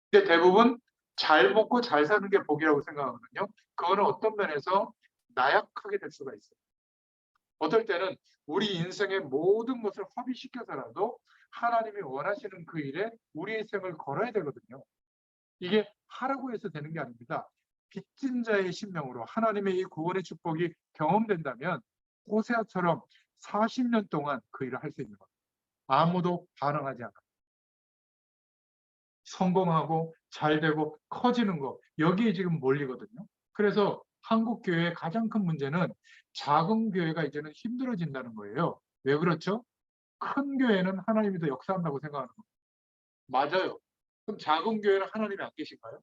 근데 대부분 잘 먹고 잘 사는 게 복이라고 생각하거든요. 그거는 어떤 면에서 나약하게 될 수가 있어요. 어떨 때는 우리 인생의 모든 것을 허비시켜서라도 하나님이 원하시는 그 일에 우리의 생을 걸어야 되거든요. 이게 하라고 해서 되는 게 아닙니다. 빚진 자의 심령으로 하나님의 이 구원의 축복이 경험된다면 호세아처럼 40년 동안 그 일을 할 수 있는 겁니다. 아무도 반항하지 않아. 성공하고 잘되고 커지는 거, 여기에 지금 몰리거든요. 그래서 한국 교회의 가장 큰 문제는 작은 교회가 이제는 힘들어진다는 거예요. 왜 그렇죠? 큰 교회는 하나님이 더 역사한다고 생각하는 거예요. 맞아요. 그럼 작은 교회는 하나님이 안 계신가요?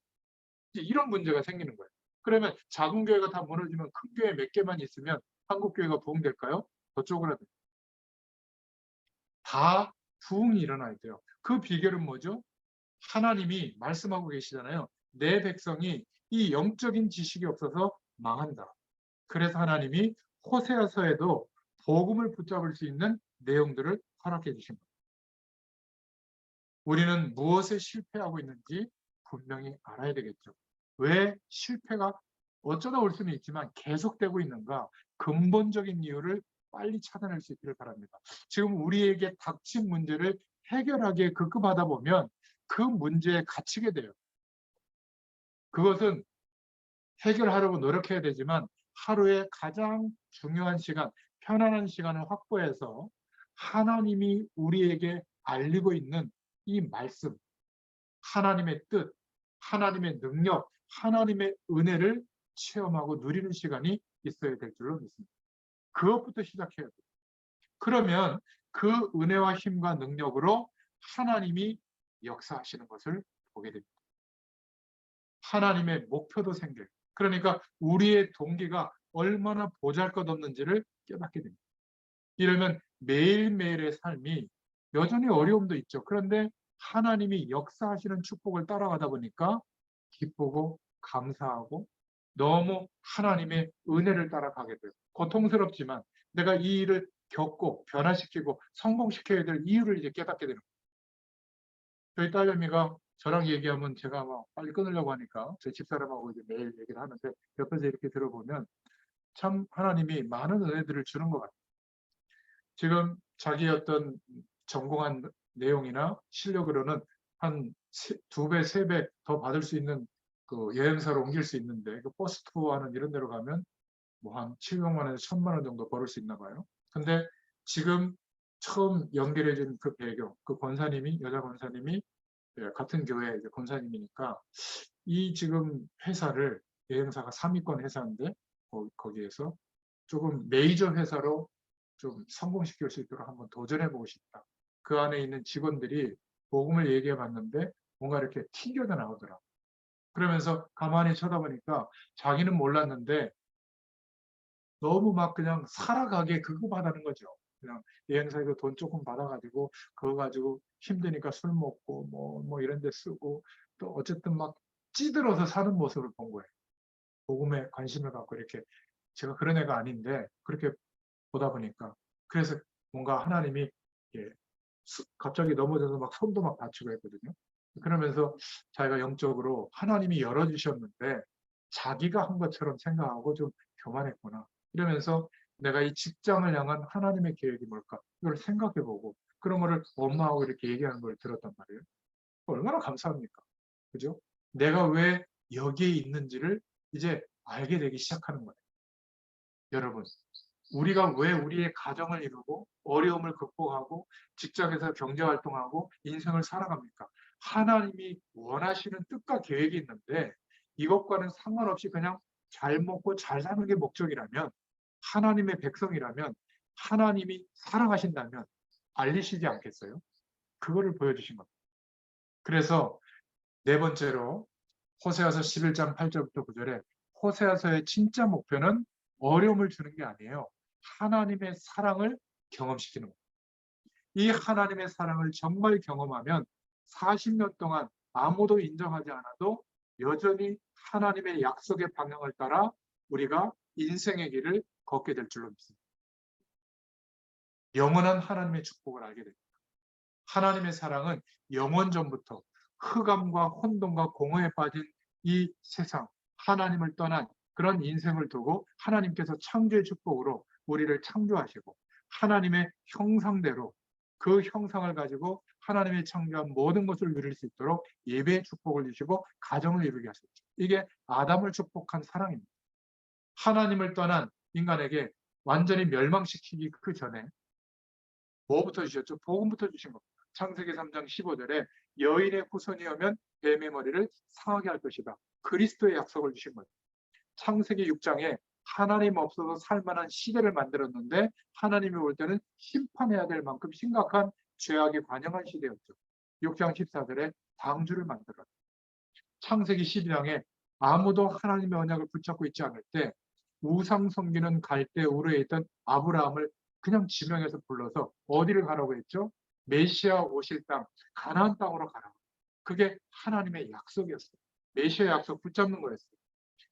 이런 문제가 생기는 거예요. 그러면 작은 교회가 다 무너지면 큰 교회 몇 개만 있으면 한국 교회가 부흥될까요? 더 쪼그라들어요. 다 부흥이 일어나야 돼요. 그 비결은 뭐죠? 하나님이 말씀하고 계시잖아요. 내 백성이 이 영적인 지식이 없어서 망한다. 그래서 하나님이 호세아서에도 복음을 붙잡을 수 있는 내용들을 허락해 주신 겁니다. 우리는 무엇에 실패하고 있는지 분명히 알아야 되겠죠. 왜 실패가 어쩌다 올 수는 있지만 계속되고 있는가, 근본적인 이유를 빨리 찾아낼 수 있기를 바랍니다. 지금 우리에게 닥친 문제를 해결하기에 급급하다 보면 그 문제에 갇히게 돼요. 그것은 해결하려고 노력해야 되지만 하루에 가장 중요한 시간, 편안한 시간을 확보해서 하나님이 우리에게 알리고 있는 이 말씀, 하나님의 뜻, 하나님의 능력, 하나님의 은혜를 체험하고 누리는 시간이 있어야 될 줄로 믿습니다. 그것부터 시작해야 돼요. 그러면 그 은혜와 힘과 능력으로 하나님이 역사하시는 것을 보게 됩니다. 하나님의 목표도 생겨요. 그러니까 우리의 동기가 얼마나 보잘것없는지를 깨닫게 됩니다. 이러면 매일매일의 삶이 여전히 어려움도 있죠. 그런데 하나님이 역사하시는 축복을 따라가다 보니까 기쁘고 감사하고 너무 하나님의 은혜를 따라가게 돼요. 고통스럽지만 내가 이 일을 겪고 변화시키고 성공시켜야 될 이유를 이제 깨닫게 되는 거예요. 저희 딸내미가 저랑 얘기하면 제가 막 빨리 끊으려고 하니까 제 집사람하고 이제 매일 얘기를 하는데 옆에서 이렇게 들어보면 참 하나님이 많은 은혜들을 주는 것 같아요. 지금 자기 어떤 전공한 내용이나 실력으로는 한 2배, 3배 더 받을 수 있는 그 여행사로 옮길 수 있는데 그 버스 투어하는 이런 데로 가면 뭐 한 700만 원에서 1000만 원 정도 벌을 수 있나 봐요. 근데 지금 처음 연결해준 그 배경, 그 권사님이, 여자 권사님이 같은 교회 권사님이니까 이 지금 회사를 여행사가 3위권 회사인데 거기에서 조금 메이저 회사로 좀 성공시킬 수 있도록 한번 도전해보고 싶다. 그 안에 있는 직원들이 복음을 얘기해 봤는데 뭔가 이렇게 튕겨져 나오더라. 그러면서 가만히 쳐다보니까 자기는 몰랐는데 너무 막 그냥 살아가게 급급하다는 거죠. 그냥 여행사에서 돈 조금 받아가지고 그거 가지고 힘드니까 술 먹고 뭐 이런 데 쓰고 또 어쨌든 막 찌들어서 사는 모습을 본 거예요. 복음에 관심을 갖고 이렇게 제가 그런 애가 아닌데 그렇게 보다 보니까 그래서 뭔가 하나님이 갑자기 넘어져서 막 손도 막 다치고 했거든요. 그러면서 자기가 영적으로 하나님이 열어주셨는데 자기가 한 것처럼 생각하고 좀 교만했구나. 이러면서 내가 이 직장을 향한 하나님의 계획이 뭘까? 이걸 생각해보고 그런 거를 엄마하고 이렇게 얘기하는 걸 들었단 말이에요. 얼마나 감사합니까? 그죠? 내가 왜 여기에 있는지를 이제 알게 되기 시작하는 거예요. 여러분, 우리가 왜 우리의 가정을 이루고 어려움을 극복하고 직장에서 경제활동하고 인생을 살아갑니까? 하나님이 원하시는 뜻과 계획이 있는데 이것과는 상관없이 그냥 잘 먹고 잘 사는 게 목적이라면 하나님의 백성이라면 하나님이 사랑하신다면 알리시지 않겠어요? 그거를 보여주신 겁니다. 그래서 네 번째로 호세아서 11장 8절부터 9절에 호세아서의 진짜 목표는 어려움을 주는 게 아니에요. 하나님의 사랑을 경험시키는 거예요. 이 하나님의 사랑을 정말 경험하면 40년 동안 아무도 인정하지 않아도 여전히 하나님의 약속의 방향을 따라 우리가 인생의 길을 걷게 될 줄로 믿습니다. 영원한 하나님의 축복을 알게 됩니다. 하나님의 사랑은 영원 전부터 흑암과 혼돈과 공허에 빠진 이 세상, 하나님을 떠난 그런 인생을 두고 하나님께서 창조의 축복으로 우리를 창조하시고 하나님의 형상대로 그 형상을 가지고 하나님의 창조한 모든 것을 누릴 수 있도록 예배의 축복을 주시고 가정을 이루게 하셨죠. 이게 아담을 축복한 사랑입니다. 하나님을 떠난 인간에게 완전히 멸망시키기 그 전에 뭐부터 주셨죠? 복음부터 주신 겁니다. 창세기 3장 15절에 여인의 후손이 오면 뱀의 머리를 상하게 할 것이다. 그리스도의 약속을 주신 거예요. 창세기 6장에 하나님 없어서 살만한 시대를 만들었는데 하나님이 올 때는 심판해야 될 만큼 심각한 죄악이 관영한 시대였죠. 6장 14절에 방주를 만들었죠. 창세기 12장에 아무도 하나님의 언약을 붙잡고 있지 않을 때 우상 섬기는 갈대 우르에 있던 아브라함을 그냥 지명해서 불러서 어디를 가라고 했죠? 메시아 오실 땅, 가나안 땅으로 가라. 그게 하나님의 약속이었어요. 메시아 약속 붙잡는 거였어요.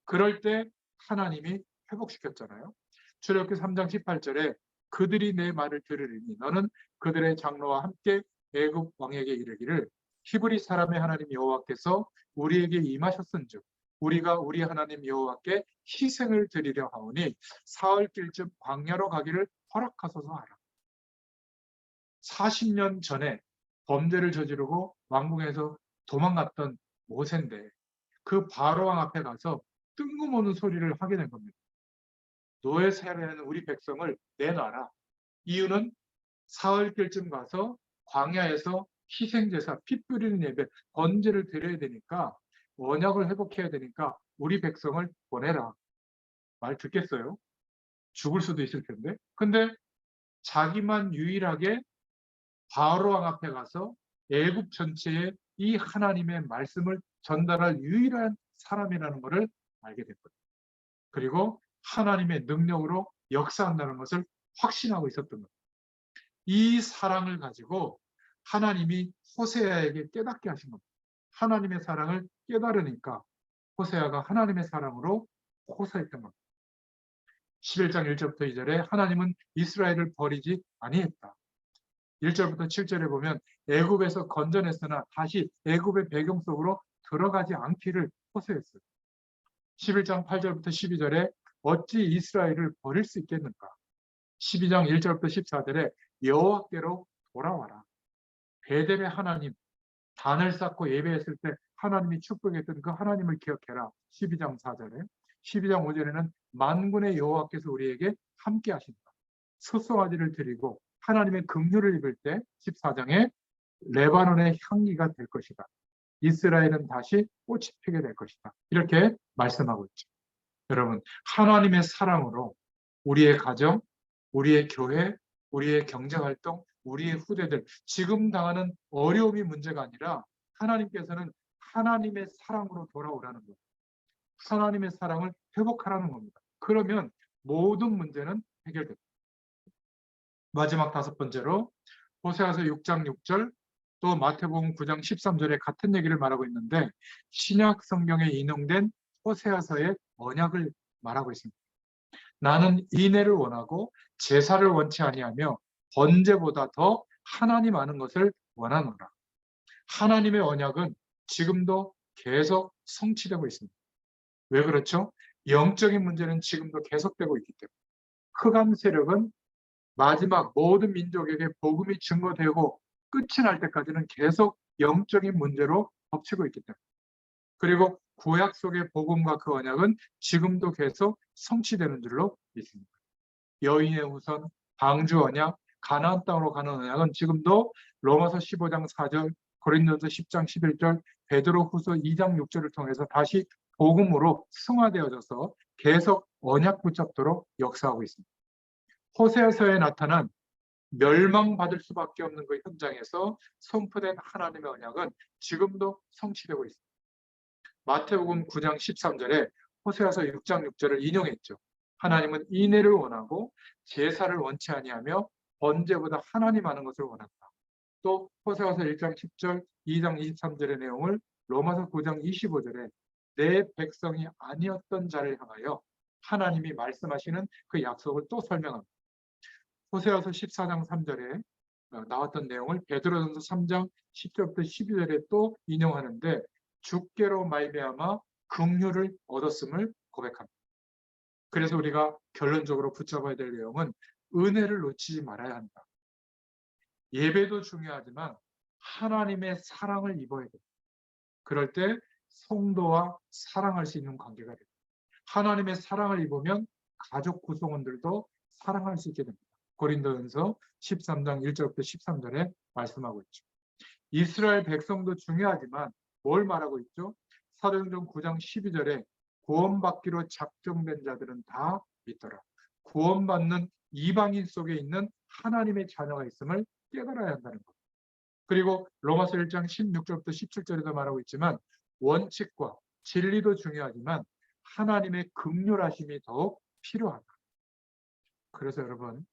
그럴 때 하나님이 회복시켰잖아요. 출애굽기 3장 18절에 그들이 내 말을 들으리니 너는 그들의 장로와 함께 애굽 왕에게 이르기를 히브리 사람의 하나님 여호와께서 우리에게 임하셨은즉 우리가 우리 하나님 여호와께 희생을 드리려 하오니 사흘길쯤 광야로 가기를 허락하소서 하라. 40년 전에 범죄를 저지르고 왕궁에서 도망갔던 모세인데 그 바로왕 앞에 가서 뜬금없는 소리를 하게 된 겁니다. 노예 세례하는 우리 백성을 내놔라. 이유는 사흘길쯤 가서 광야에서 희생제사, 피 뿌리는 예배, 번제를 드려야 되니까 언약을 회복해야 되니까 우리 백성을 보내라. 말 듣겠어요? 죽을 수도 있을 텐데. 근데 자기만 유일하게 바로왕 앞에 가서 애굽 전체에 이 하나님의 말씀을 전달할 유일한 사람이라는 것을 알게 된 거예요. 그리고 하나님의 능력으로 역사한다는 것을 확신하고 있었던 거예요. 이 사랑을 가지고 하나님이 호세아에게 깨닫게 하신 겁니다. 하나님의 사랑을 깨달으니까 호세아가 하나님의 사랑으로 호소했던 겁니다. 11장 1절부터 2절에 하나님은 이스라엘을 버리지 아니했다. 1절부터 7절에 보면 애굽에서 건져냈으나 다시 애굽의 배경 속으로 들어가지 않기를 호소했어요. 11장 8절부터 12절에 어찌 이스라엘을 버릴 수 있겠는가? 12장 1절부터 14절에 여호와께로 돌아와라. 베델의 하나님, 단을 쌓고 예배했을 때 하나님이 축복했던 그 하나님을 기억해라. 12장 4절에 12장 5절에는 만군의 여호와께서 우리에게 함께 하신다. 소송아지를 드리고 하나님의 긍휼을 입을 때 14장에 레바논의 향기가 될 것이다. 이스라엘은 다시 꽃이 피게 될 것이다. 이렇게 말씀하고 있죠. 여러분, 하나님의 사랑으로 우리의 가정, 우리의 교회, 우리의 경제활동, 우리의 후대들, 지금 당하는 어려움이 문제가 아니라 하나님께서는 하나님의 사랑으로 돌아오라는 거예요. 하나님의 사랑을 회복하라는 겁니다. 그러면 모든 문제는 해결됩니다. 마지막 5번째로 호세아서 6장 6절 또 마태복음 9장 13절에 같은 얘기를 말하고 있는데 신약 성경에 인용된 호세아서의 언약을 말하고 있습니다. 나는 인애를 원하고 제사를 원치 아니하며 번제보다 더 하나님 아는 것을 원하노라. 하나님의 언약은 지금도 계속 성취되고 있습니다. 왜 그렇죠? 영적인 문제는 지금도 계속되고 있기 때문에 흑암 세력은 마지막 모든 민족에게 복음이 증거되고 끝이 날 때까지는 계속 영적인 문제로 덮치고 있기 때문에 그리고 구약 속의 복음과 그 언약은 지금도 계속 성취되는 줄로 믿습니다. 여인의 후손, 방주 언약, 가나안 땅으로 가는 언약은 지금도 로마서 15장 4절, 고린도서 10장 11절, 베드로 후서 2장 6절을 통해서 다시 복음으로 승화되어져서 계속 언약 붙잡도록 역사하고 있습니다. 호세아서에 나타난 멸망받을 수밖에 없는 그 현장에서 선포된 하나님의 언약은 지금도 성취되고 있습니다. 마태복음 9장 13절에 호세아서 6장 6절을 인용했죠. 하나님은 인애를 원하고 제사를 원치 아니하며 번제보다 하나님 아는 것을 원한다. 또 호세아서 1장 10절, 2장 23절의 내용을 로마서 9장 25절에 내 백성이 아니었던 자를 향하여 하나님이 말씀하시는 그 약속을 또 설명합니다. 호세아서 14장 3절에 나왔던 내용을 베드로전서 3장 10절부터 12절에 또 인용하는데 주께로 말미암아 긍휼을 얻었음을 고백합니다. 그래서 우리가 결론적으로 붙잡아야 될 내용은 은혜를 놓치지 말아야 한다. 예배도 중요하지만 하나님의 사랑을 입어야 돼요. 그럴 때 성도와 사랑할 수 있는 관계가 돼요. 하나님의 사랑을 입으면 가족 구성원들도 사랑할 수 있게 됩니다. 고린도전서 13장 1절부터 13절에 말씀하고 있죠. 이스라엘 백성도 중요하지만 뭘 말하고 있죠? 사도행전 9장 12절에 구원받기로 작정된 자들은 다 믿더라. 구원받는 이방인 속에 있는 하나님의 자녀가 있음을 깨달아야 한다는 것. 그리고 로마서 1장 16절부터 17절에도 말하고 있지만 원칙과 진리도 중요하지만 하나님의 긍휼하심이 더욱 필요하다. 그래서 여러분,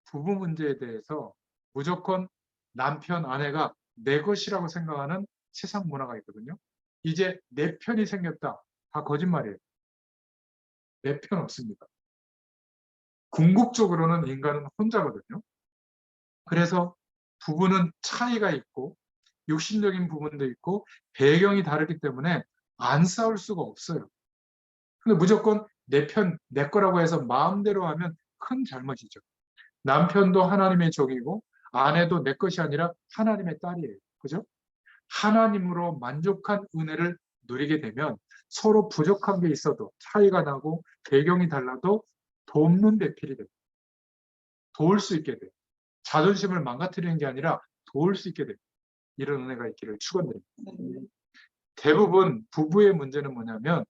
부부 문제에 대해서 무조건 남편, 아내가 내 것이라고 생각하는 세상 문화가 있거든요. 이제 내 편이 생겼다. 다 거짓말이에요. 내 편 없습니다. 궁극적으로는 인간은 혼자거든요. 그래서 부부는 차이가 있고 육신적인 부분도 있고 배경이 다르기 때문에 안 싸울 수가 없어요. 근데 무조건 내 편, 내 거라고 해서 마음대로 하면 큰 잘못이죠. 남편도 하나님의 종이고 아내도 내 것이 아니라 하나님의 딸이에요. 그죠? 하나님으로 만족한 은혜를 누리게 되면 서로 부족한 게 있어도 차이가 나고 배경이 달라도 돕는 배필이 돼요. 도울 수 있게 돼요. 자존심을 망가뜨리는 게 아니라 도울 수 있게 돼요. 이런 은혜가 있기를 축원드립니다. 대부분 부부의 문제는 뭐냐면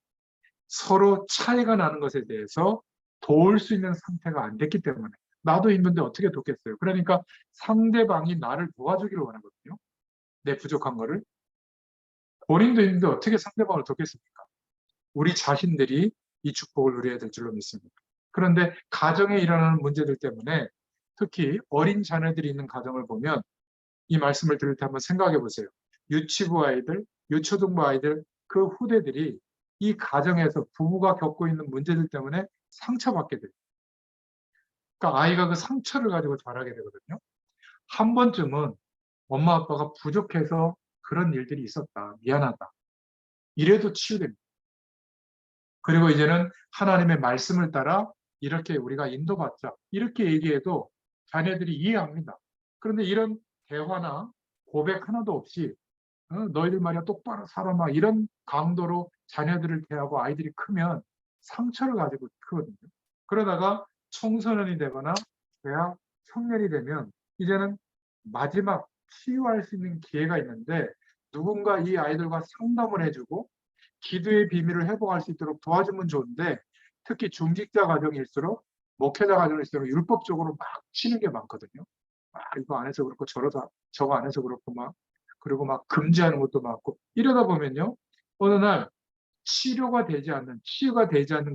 서로 차이가 나는 것에 대해서 도울 수 있는 상태가 안 됐기 때문에 나도 힘든데 어떻게 돕겠어요. 그러니까 상대방이 나를 도와주기를 원하거든요. 내 부족한 거를. 본인도 힘든데 어떻게 상대방을 돕겠습니까? 우리 자신들이 이 축복을 누려야 될 줄로 믿습니다. 그런데 가정에 일어나는 문제들 때문에 특히 어린 자녀들이 있는 가정을 보면 이 말씀을 들을 때 한번 생각해 보세요. 유치부 아이들, 유초등부 아이들, 그 후대들이 이 가정에서 부부가 겪고 있는 문제들 때문에 상처받게 돼요. 그러니까 아이가 그 상처를 가지고 자라게 되거든요. 한 번쯤은 엄마 아빠가 부족해서 그런 일들이 있었다. 미안하다. 이래도 치유됩니다. 그리고 이제는 하나님의 말씀을 따라 이렇게 우리가 인도받자. 이렇게 얘기해도 자녀들이 이해합니다. 그런데 이런 대화나 고백 하나도 없이 너희들 말이야 똑바로 살아 막 이런 강도로 자녀들을 대하고 아이들이 크면 상처를 가지고 크거든요. 그러다가 청소년이 되거나 대학 청년이 되면 이제는 마지막 치유할 수 있는 기회가 있는데 누군가 이 아이들과 상담을 해주고 기도의 비밀을 회복할 수 있도록 도와주면 좋은데 특히 중직자 가정일수록 목회자 가정일수록 율법적으로 막 치는 게 많거든요. 이거 안 해서 그렇고 저거 안 해서 그렇고 막 그리고 막 금지하는 것도 많고 이러다 보면요 어느 날 치유가 되지 않는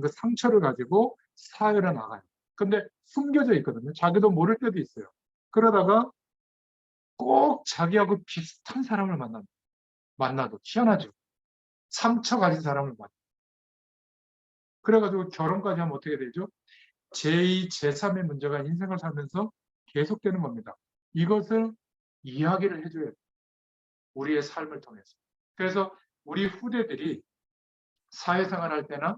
그 상처를 가지고 사회로 나가요. 근데 숨겨져 있거든요. 자기도 모를 때도 있어요. 그러다가 꼭 자기하고 비슷한 사람을 만나도 희한하죠. 상처 가진 사람을 만나. 그래가지고 결혼까지 하면 어떻게 되죠? 제2, 제3의 문제가 인생을 살면서 계속되는 겁니다. 이것을 이야기를 해줘야 돼요. 우리의 삶을 통해서. 그래서 우리 후대들이 사회생활 할 때나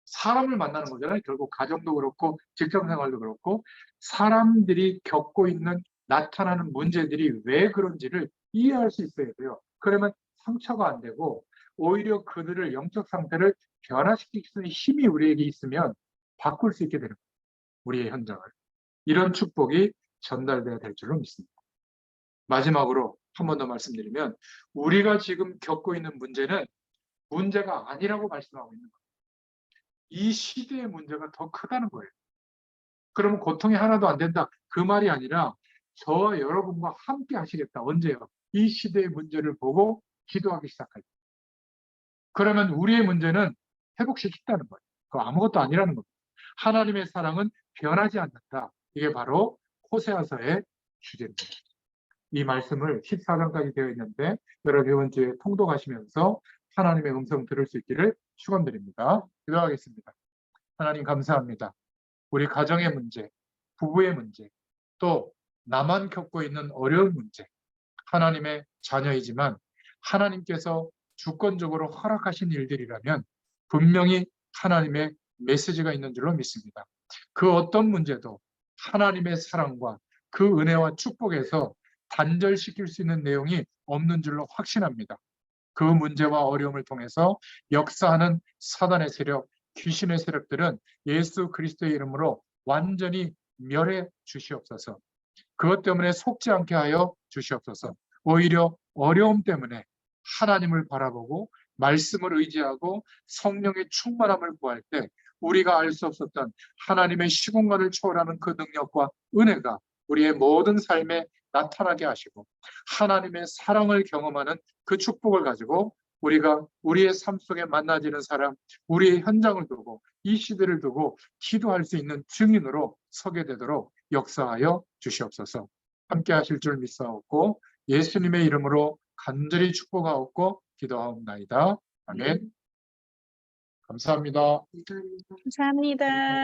사람을 만나는 거잖아요. 결국 가정도 그렇고 직장생활도 그렇고 사람들이 겪고 있는 나타나는 문제들이 왜 그런지를 이해할 수 있어야 돼요. 그러면 상처가 안 되고 오히려 그들을 영적 상태를 변화시킬 수 있는 힘이 우리에게 있으면 바꿀 수 있게 되는 거예요. 우리의 현장을. 이런 축복이 전달돼야 될 줄로 믿습니다. 마지막으로 한 번 더 말씀드리면 우리가 지금 겪고 있는 문제는 문제가 아니라고 말씀하고 있는 거예요. 이 시대의 문제가 더 크다는 거예요. 그러면 고통이 하나도 안 된다. 그 말이 아니라 저와 여러분과 함께 하시겠다. 언제요? 이 시대의 문제를 보고 기도하기 시작할 때. 그러면 우리의 문제는 회복시킨다는 거예요. 그거 아무것도 아니라는 겁니다. 하나님의 사랑은 변하지 않는다. 이게 바로 호세아서의 주제입니다. 이 말씀을 14장까지 되어 있는데 여러분 이번 주에 통독하시면서 하나님의 음성 들을 수 있기를 축원드립니다. 기도하겠습니다. 하나님 감사합니다. 우리 가정의 문제, 부부의 문제, 또 나만 겪고 있는 어려운 문제, 하나님의 자녀이지만 하나님께서 주권적으로 허락하신 일들이라면 분명히 하나님의 메시지가 있는 줄로 믿습니다. 그 어떤 문제도 하나님의 사랑과 그 은혜와 축복에서 단절시킬 수 있는 내용이 없는 줄로 확신합니다. 그 문제와 어려움을 통해서 역사하는 사단의 세력, 귀신의 세력들은 예수 그리스도의 이름으로 완전히 멸해 주시옵소서. 그것 때문에 속지 않게 하여 주시옵소서. 오히려 어려움 때문에 하나님을 바라보고 말씀을 의지하고 성령의 충만함을 구할 때 우리가 알 수 없었던 하나님의 시공간을 초월하는 그 능력과 은혜가 우리의 모든 삶에 나타나게 하시고 하나님의 사랑을 경험하는 그 축복을 가지고 우리가 우리의 삶 속에 만나지는 사람, 우리의 현장을 두고 이 시대를 두고 기도할 수 있는 증인으로 서게 되도록 역사하여 주시옵소서. 함께 하실 줄 믿사옵고 예수님의 이름으로 간절히 축복하옵고 기도하옵나이다. 아멘. 감사합니다. 감사합니다.